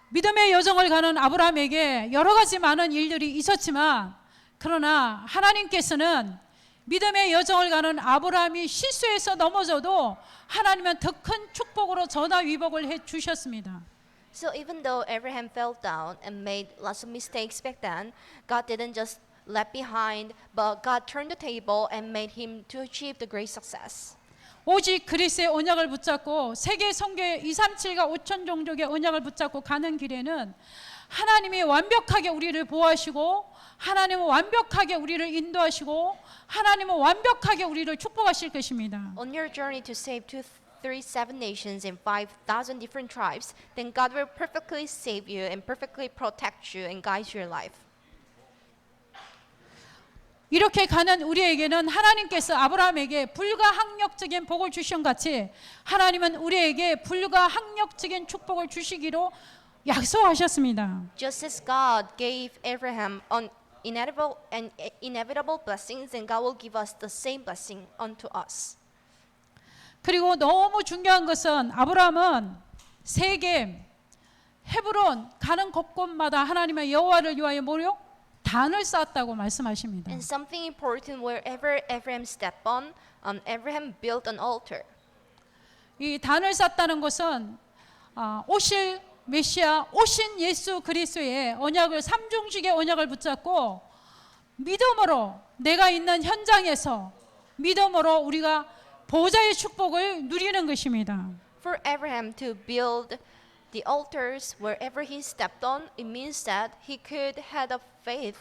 믿음의 여정을 가는 아브라함에게 여러 가지 많은 일들이 있었지만 그러나 하나님께서는 믿음의 여정을 가는 아브라함이 실수해서 넘어져도 하나님은 더 큰 축복으로 전화위복을 해 주셨습니다. So even though Abraham fell down and made lots of mistakes back then, God didn't just left behind, but God turned the table and made him to achieve the great success. 오직 그리스의 언약을 붙잡고 세계 성교의 237과 5천 종족의 언약을 붙잡고 가는 길에는 하나님이 완벽하게 우리를 보호하시고 하나님은 완벽하게 우리를 인도하시고 하나님은 완벽하게 우리를 축복하실 것입니다. On your journey to save 237 nations and 5,000 different tribes, then God will perfectly save you and perfectly protect you and guide your life. 이렇게 가는 우리에게는 하나님께서 아브라함에게 불가항력적인 복을 주신 같이 하나님은 우리에게 불가항력적인 축복을 주시기로 약속하셨습니다. Just as God gave Abraham inevitable blessings, and God will give us the same blessing unto us. 그리고 너무 중요한 것은 아브라함은 세겜, 헤브론 가는 곳곳마다 하나님의 여호와를 위하여 뭐요? 단을 쌓았다고 말씀하십니다. And something important, wherever Abraham stepped on, Abraham built an altar. 이 단을 쌓았다는 것은 오실 메시아, 오신 예수 그리스도의 언약을 삼중직의 언약을 붙잡고 믿음으로 내가 있는 현장에서 믿음으로 우리가 보좌의 축복을 누리는 것입니다. For Abraham to build the altars wherever he stepped on, it means that he could have a faith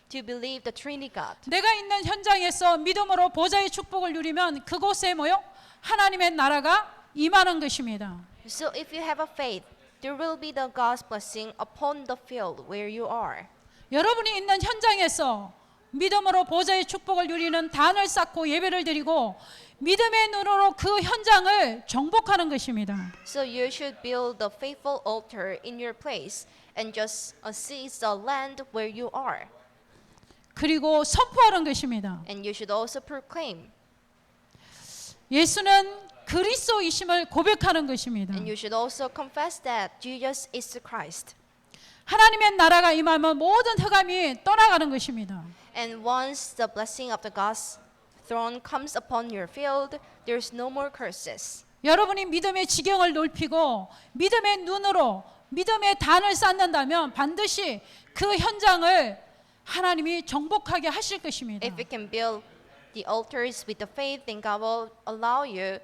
to believe the Trinity God. 내가 있는 현장에서 믿음으로 보좌의 축복을 누리면 그곳에 뭐요? 하나님의 나라가 임하는 것입니다. So if you have a faith, there will be the God's blessing upon the field where you are. 여러분이 있는 현장에서 믿음으로 보좌의 축복을 누리는 단을 쌓고 예배를 드리고 믿음의 눈으로 그 현장을 정복하는 것입니다. So you should build the faithful altar in your place and just seize the land where you are. 그리고 선포하는 것입니다. And you should also proclaim. 예수는 그리스도이심을 고백하는 것입니다. And you should also confess that Jesus is the Christ. 하나님의 나라가 임하면 모든 흑암이 떠나가는 것입니다. And once the blessing of the God's throne comes upon your field, there's no more curses. 여러분이 믿음의 지경을 넓히고 믿음의 눈으로 믿음의 단을 쌓는다면 반드시 그 현장을 하나님이 정복하게 하실 것입니다. If you can build the altars with the faith, then God will allow you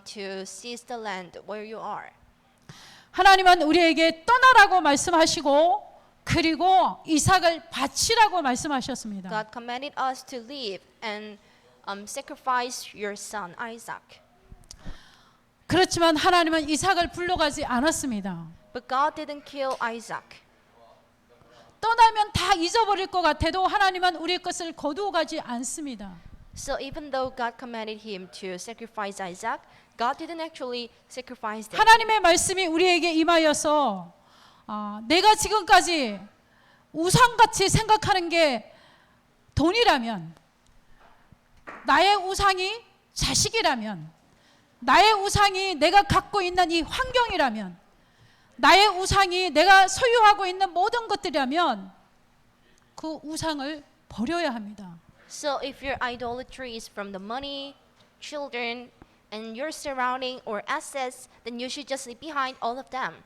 to seize the land where you are. 하나님은 우리에게 떠나라고 말씀하시고 그리고 이삭을 바치라고 말씀하셨습니다. God commanded us to leave and sacrifice your son Isaac. 그렇지만 하나님은 이삭을 불러가지 않았습니다. But God didn't kill Isaac. 떠나면 다 잊어버릴 것 같아도 하나님은 우리 것을 거두어 가지 않습니다. So even though God commanded him to sacrifice Isaac, God didn't actually sacrifice them. 하나님의 말씀이 우리에게 임하여서 내가 지금까지 우상같이 생각하는 게 돈이라면 나의 우상이 자식이라면 나의 우상이 내가 갖고 있는 이 환경이라면 나의 우상이 내가 소유하고 있는 모든 것들이라면 그 우상을 버려야 합니다. So if your idolatry is from the money, children, and your surrounding or assets, then you should just leave behind all of them.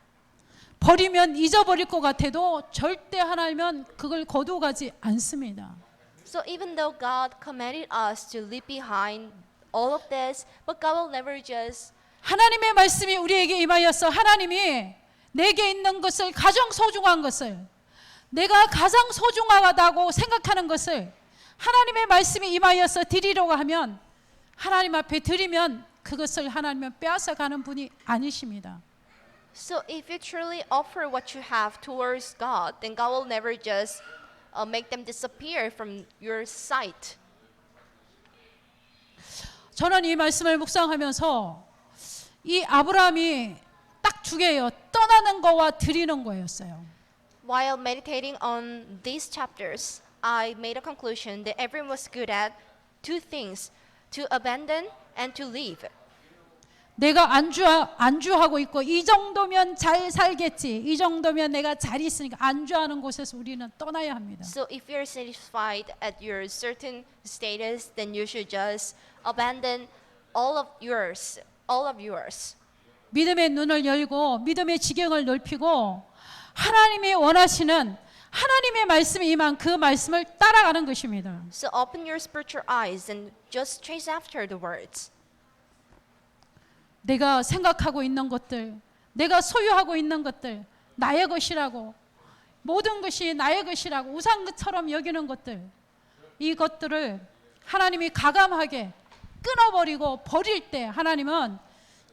버리면 잊어버릴 것 같아도 절대 하나님은 그걸 거두어가지 않습니다. So even though God commanded us to leave behind all of this, but God will never just 하나님의 말씀이 우리에게 임하여서 하나님이 내게 있는 것을 가장 소중한 것을 내가 가장 소중하다고 생각하는 것을 하나님의 말씀이 임하여서 드리려고 하면 하나님 앞에 드리면 그것을 하나님은 빼앗아가는 분이 아니십니다. So if you truly offer what you have towards God, then God will never just make them disappear from your sight. 저는 이 말씀을 묵상하면서 이 아브라함이 딱 두 개예요. 떠나는 거와 드리는 거였어요. While meditating on these chapters, I made a conclusion that everyone was good at two things: to abandon and to leave. 내가 안주하고 있고 이 정도면 잘 살겠지. 이 정도면 내가 잘 있으니까 안주하는 곳에서 우리는 떠나야 합니다. So if you're satisfied at your certain status, then you should just abandon all of yours. 믿음의 눈을 열고 믿음의 지경을 넓히고 하나님이 원하시는 하나님의 말씀이 임한 그 말씀을 따라가는 것입니다. So open your spiritual eyes and just chase after the words. 내가 생각하고 있는 것들, 내가 소유하고 있는 것들, 나의 것이라고, 모든 것이 나의 것이라고 우상처럼 여기는 것들, 이것들을 하나님이 가감하게 끊어버리고 버릴 때 하나님은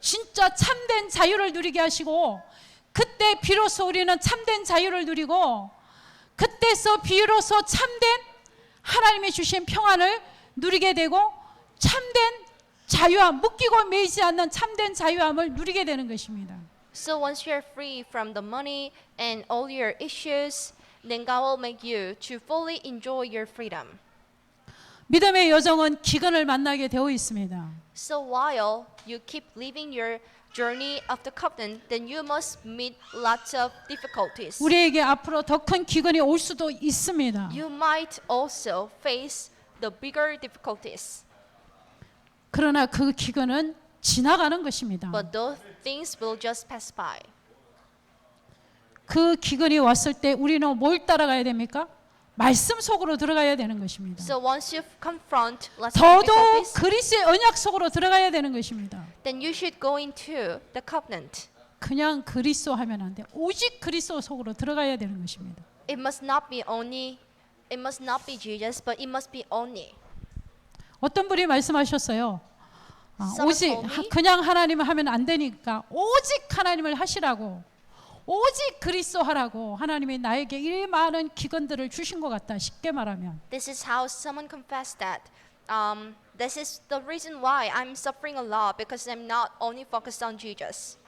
진짜 참된 자유를 누리게 하시고, 그때 비로소 우리는 참된 자유를 누리고, 그때서 비로소 참된 하나님이 주신 평안을 누리게 되고, 참된 자유함, 묶이고 매이지 않는 참된 자유함을 누리게 되는 것입니다. So once you're free from the money and all your issues, then God will make you to fully enjoy your freedom. 믿음의 여정은 기근을 만나게 되어 있습니다. So while you keep living your journey of the covenant, then you must meet lots of difficulties. 우리에게 앞으로 더 큰 기근이 올 수도 있습니다. You might also face the bigger difficulties. 그러나 그 기근은 지나가는 것입니다. But those things will just pass by. 그 기근이 왔을 때 우리는 뭘 따라가야 됩니까? 말씀 속으로 들어가야 되는 것입니다. So once you confront lots of 더더욱 difficulties, 그리스도의 언약 속으로 들어가야 되는 것입니다. then you should go into the covenant. 그냥 그리스도 하면 안 돼. 오직 그리스도 속으로 들어가야 되는 것입니다. It must not be Jesus, but it must be only. 어떤 분이 말씀하셨어요. Someone 오직 told me, 그냥 하나님을 하면 안 되니까 오직 하나님을 하시라고, 오직 그리스도 하라고 하나님이 나에게 이 많은 기근들을 주신 것 같다. 쉽게 말하면. this is how someone confessed that. This is the reason why I'm suffering a lot, because I'm not only focused on Jesus.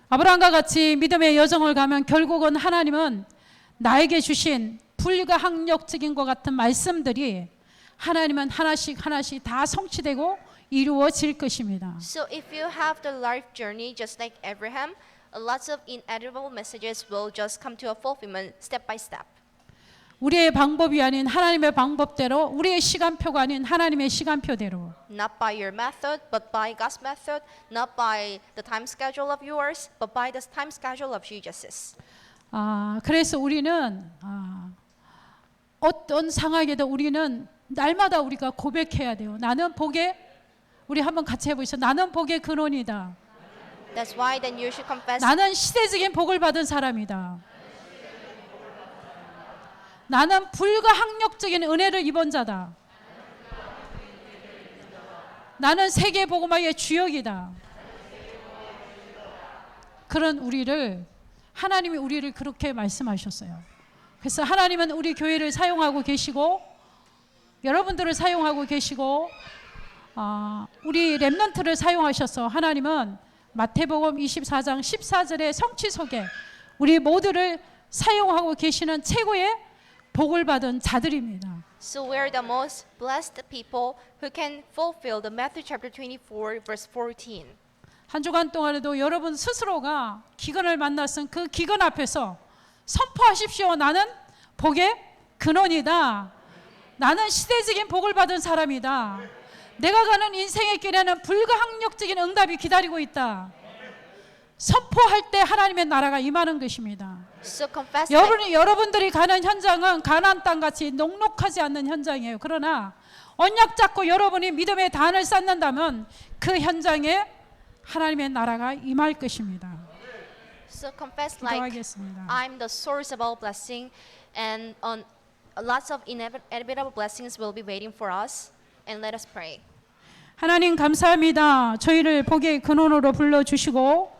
아브라함과 같이 믿음의 여정을 가면 결국은 하나님은 나에게 주신 불가항력적인 것 같은 말씀들이 하나님은 하나씩 다 성취되고 이루어질 것입니다. So if you have the life journey just like Abraham, lots of inedible messages will just come to a fulfillment step by step. 우리의 방법이 아닌 하나님의 방법대로, 우리의 시간표가 아닌 하나님의 시간표대로. Not by your method, but by God's method. Not by the time schedule of yours, but by the time schedule of Jesus's. 그래서 우리는 어떤 상황에도 우리는 날마다 우리가 고백해야 돼요. 나는 복의, 우리 한번 같이 해보시죠. 나는 복의 근원이다. That's why then you should confess. 나는 시대적인 복을 받은 사람이다. 나는 불가항력적인 은혜를 입은 자다. 나는 세계 복음화의 주역이다. 그런 우리를 하나님이 우리를 그렇게 말씀하셨어요. 그래서 하나님은 우리 교회를 사용하고 계시고 여러분들을 사용하고 계시고 우리 렘넌트를 사용하셔서 하나님은 마태복음 24장 14절의 성취 속에 우리 모두를 사용하고 계시는 최고의 복을 받은 자들입니다. So we're the most blessed people who can fulfill the Matthew chapter 24 verse 14. 한 주간 동안에도 여러분 스스로가 기근을 만났은 그 기근 앞에서 선포하십시오. 나는 복의 근원이다. 나는 시대적인 복을 받은 사람이다. 내가 가는 인생의 길에는 불가항력적인 응답이 기다리고 있다. 선포할 때 하나님의 나라가 임하는 것입니다. So confess that 여러분들이 가는 현장은 가나안 땅같이 녹록하지 않는 현장이에요. 그러나 언약 잡고 여러분이 믿음의 단을 쌓는다면 그 현장에 하나님의 나라가 임할 것입니다. So confess like 기도하겠습니다. I'm the source of all blessing, and lots of inevitable blessings will be waiting for us. And let us pray. 하나님 감사합니다. 저희를 복의 근원으로 불러주시고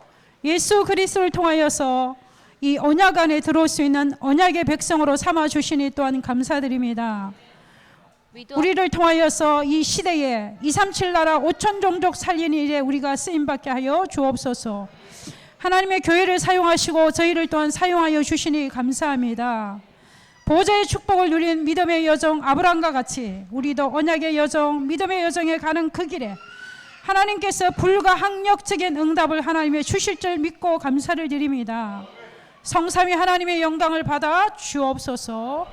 예수 그리스도를 통하여서 이 언약 안에 들어올 수 있는 언약의 백성으로 삼아 주시니 또한 감사드립니다. We do 우리를 통하여서 이 시대에 237 나라 5천 종족 살리는 일에 우리가 쓰임받게 하여 주옵소서. 하나님의 교회를 사용하시고 저희를 또한 사용하여 주시니 감사합니다. 보좌의 축복을 누린 믿음의 여정 아브라함과 같이 우리도 언약의 여정, 믿음의 여정에 가는 그 길에 하나님께서 불가항력적인 응답을 하나님의 주실 줄 믿고 감사를 드립니다. 성삼위 하나님의 영광을 받아 주옵소서.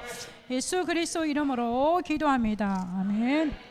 예수 그리스도 이름으로 기도합니다. 아멘.